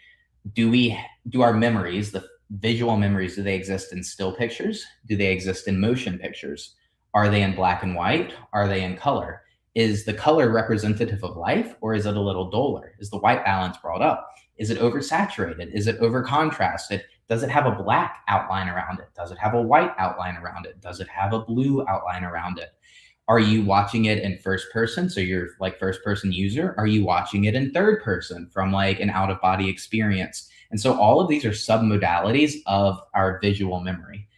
do our memories, the visual memories, do they exist in still pictures? Do they exist in motion pictures? Are they in black and white? Are they in color? Is the color representative of life, or is it a little duller? Is the white balance brought up? Is it oversaturated? Is it over contrasted? Does it have a black outline around it? Does it have a white outline around it? Does it have a blue outline around it? Are you watching it in first person? So you're like first person user. Are you watching it in third person from like an out of body experience? And so all of these are submodalities of our visual memory.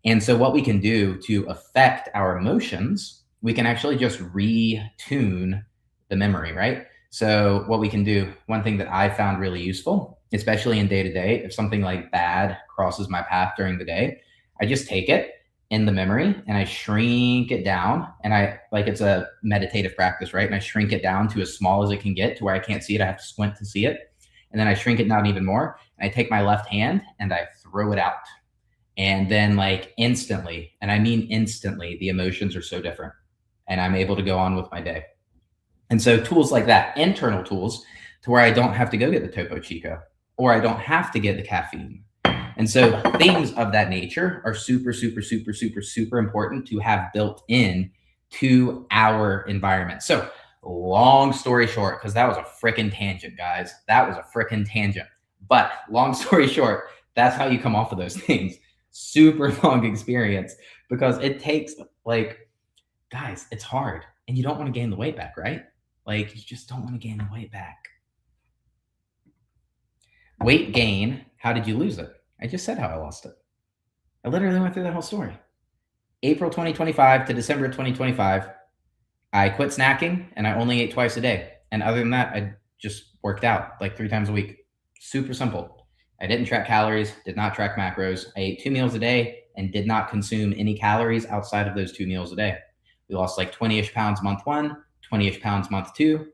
And so what we can do to affect our emotions, we can actually just retune the memory, right? So what we can do, one thing that I found really useful, especially in day to day, if something like bad crosses my path during the day, I just take it in the memory and I shrink it down, and I like, it's a meditative practice, right? And I shrink it down to as small as it can get to where I can't see it. I have to squint to see it. And then I shrink it down even more. And I take my left hand and I throw it out. And then like instantly, and I mean instantly, the emotions are so different and I'm able to go on with my day. And so tools like that, internal tools, to where I don't have to go get the Topo Chico, or I don't have to get the caffeine. And so things of that nature are super, super, super, super, super important to have built in to our environment. So long story short, because that was a freaking tangent, guys. That was a freaking tangent. But long story short, that's how you come off of those things. Super long experience, because it takes like, guys, it's hard. And you don't want to gain the weight back, right? Like you just don't want to gain the weight back. Weight gain, how did you lose it? I just said how I lost it. I literally went through that whole story. April 2025 to December 2025, I quit snacking and I only ate twice a day. And other than that, I just worked out like 3 times a week. Super simple. I didn't track calories, did not track macros. I ate 2 meals a day and did not consume any calories outside of those 2 meals a day. We lost like 20-ish pounds month 1, 20-ish pounds month 2,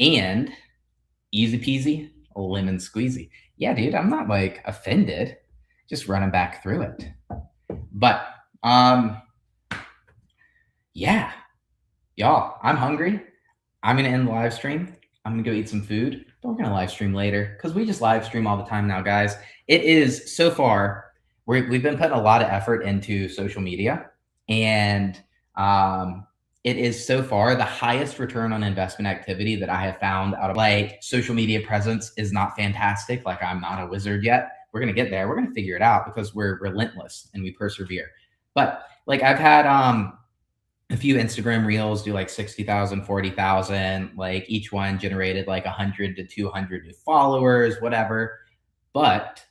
and easy peasy, lemon squeezy. Yeah, dude, I'm not like offended, just running back through it. But yeah, y'all, I'm hungry. I'm gonna end the live stream. I'm gonna go eat some food, but we're gonna live stream later because we just live stream all the time now, guys. It is so far, we've been putting a lot of effort into social media, and it is so far the highest return on investment activity that I have found out of like social media presence is not fantastic. Like I'm not a wizard yet. We're going to get there. We're going to figure it out because we're relentless and we persevere. But like I've had a few Instagram reels do like 60,000, 40,000, like each one generated like 100 to 200 new followers, whatever. But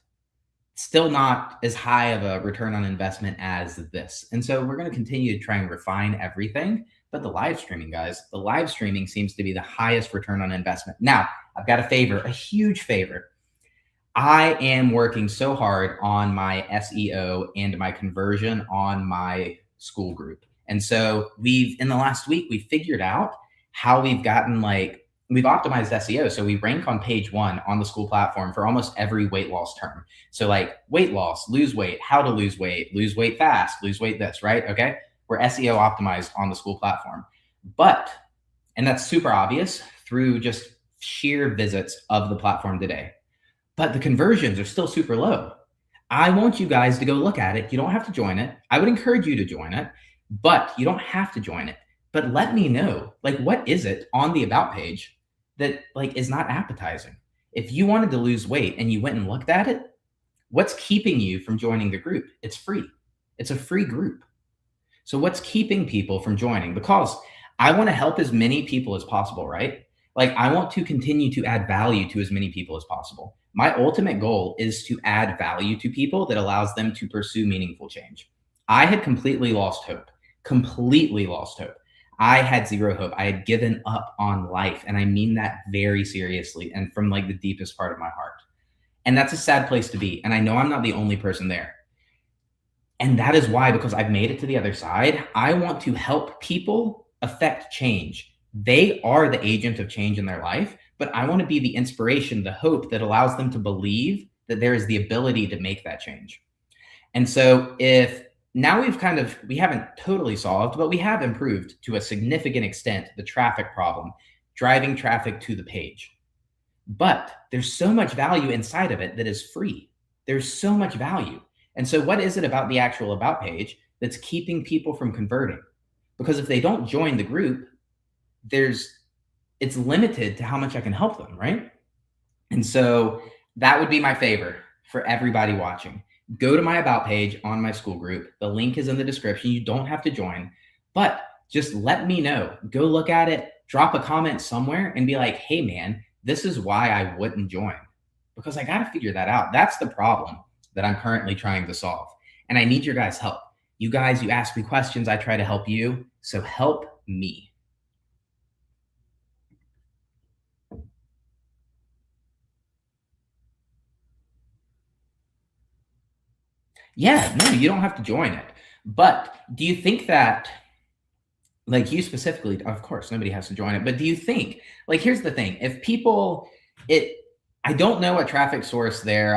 still not as high of a return on investment as this. And so we're going to continue to try and refine everything. But the live streaming, guys, the live streaming seems to be the highest return on investment. Now, I've got a favor, a huge favor. I am working so hard on my SEO and my conversion on my school group. And so in the last week, we figured out how we've gotten like we've optimized SEO. So we rank on page 1 on the school platform for almost every weight loss term. So like weight loss, lose weight, how to lose weight fast, lose weight this, right? Okay. We're SEO optimized on the school platform. But, and that's super obvious through just sheer visits of the platform today. But the conversions are still super low. I want you guys to go look at it. You don't have to join it. I would encourage you to join it, but you don't have to join it. But let me know, like, what is it on the about page that like is not appetizing? If you wanted to lose weight and you went and looked at it, what's keeping you from joining the group? It's free. It's a free group. So what's keeping people from joining? Because I want to help as many people as possible, right? Like I want to continue to add value to as many people as possible. My ultimate goal is to add value to people that allows them to pursue meaningful change. I had completely lost hope, completely lost hope. I had zero hope. I had given up on life. And I mean that very seriously and from like the deepest part of my heart. And that's a sad place to be. And I know I'm not the only person there. And that is why, because I've made it to the other side, I want to help people affect change. They are the agent of change in their life, but I want to be the inspiration, the hope that allows them to believe that there is the ability to make that change. And so if now we haven't totally solved, but we have improved to a significant extent the traffic problem, driving traffic to the page. But there's so much value inside of it that is free. There's so much value. And so what is it about the actual about page that's keeping people from converting? Because if they don't join the group, it's limited to how much I can help them, right? And so that would be my favor for everybody watching. Go to my about page on my school group. The link is in the description. You don't have to join, but just let me know. Go look at it, drop a comment somewhere and be like, hey man, this is why I wouldn't join, because I got to figure that out. That's the problem that I'm currently trying to solve. And I need your guys' help. You guys, you ask me questions, I try to help you. So help me. Yeah, no, you don't have to join it. But do you think that, like you specifically, of course, nobody has to join it, but do you think, like, here's the thing, if people, I don't know what traffic source they're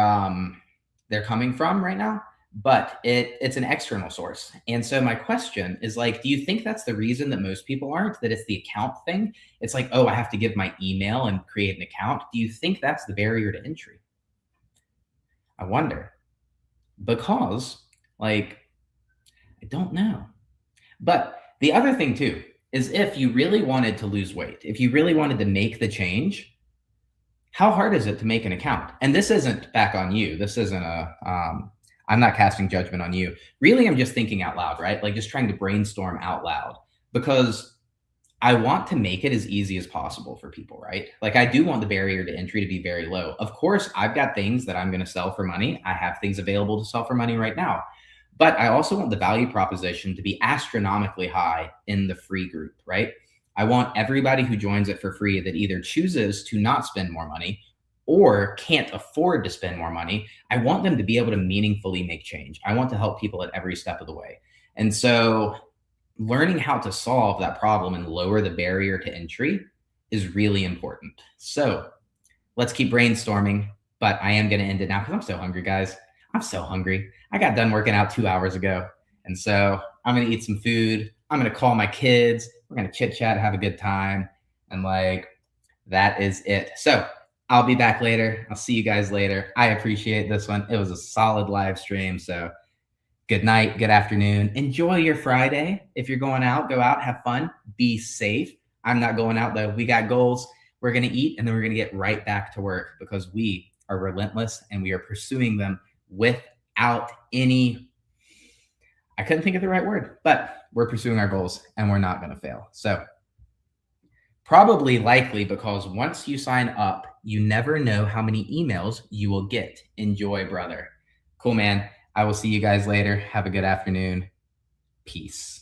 coming from right now, but it's an external source. And so my question is like, do you think that's the reason that most people aren't, that it's the account thing? It's like, oh, I have to give my email and create an account. Do you think that's the barrier to entry? I wonder, because like, I don't know. But the other thing too is if you really wanted to lose weight, if you really wanted to make the change, how hard is it to make an account? And this isn't back on you. This isn't I'm not casting judgment on you. Really, I'm just thinking out loud, right? Like just trying to brainstorm out loud, because I want to make it as easy as possible for people, right? Like I do want the barrier to entry to be very low. Of course, I've got things that I'm going to sell for money. I have things available to sell for money right now. But I also want the value proposition to be astronomically high in the free group, right? I want everybody who joins it for free that either chooses to not spend more money or can't afford to spend more money. I want them to be able to meaningfully make change. I want to help people at every step of the way. And so learning how to solve that problem and lower the barrier to entry is really important. So let's keep brainstorming, but I am going to end it now because I'm so hungry, guys. I'm so hungry. I got done working out 2 hours ago. And so I'm going to eat some food. I'm going to call my kids. We're going to chit chat, have a good time. And like, that is it. So I'll be back later. I'll see you guys later. I appreciate this one. It was a solid live stream. So good night, good afternoon. Enjoy your Friday. If you're going out, go out, have fun, be safe. I'm not going out though. We got goals. We're going to eat and then we're going to get right back to work because we are relentless and we are pursuing them without any, I couldn't think of the right word, but we're pursuing our goals and we're not going to fail. So probably likely because once you sign up, you never know how many emails you will get. Enjoy, brother. Cool, man. I will see you guys later. Have a good afternoon. Peace.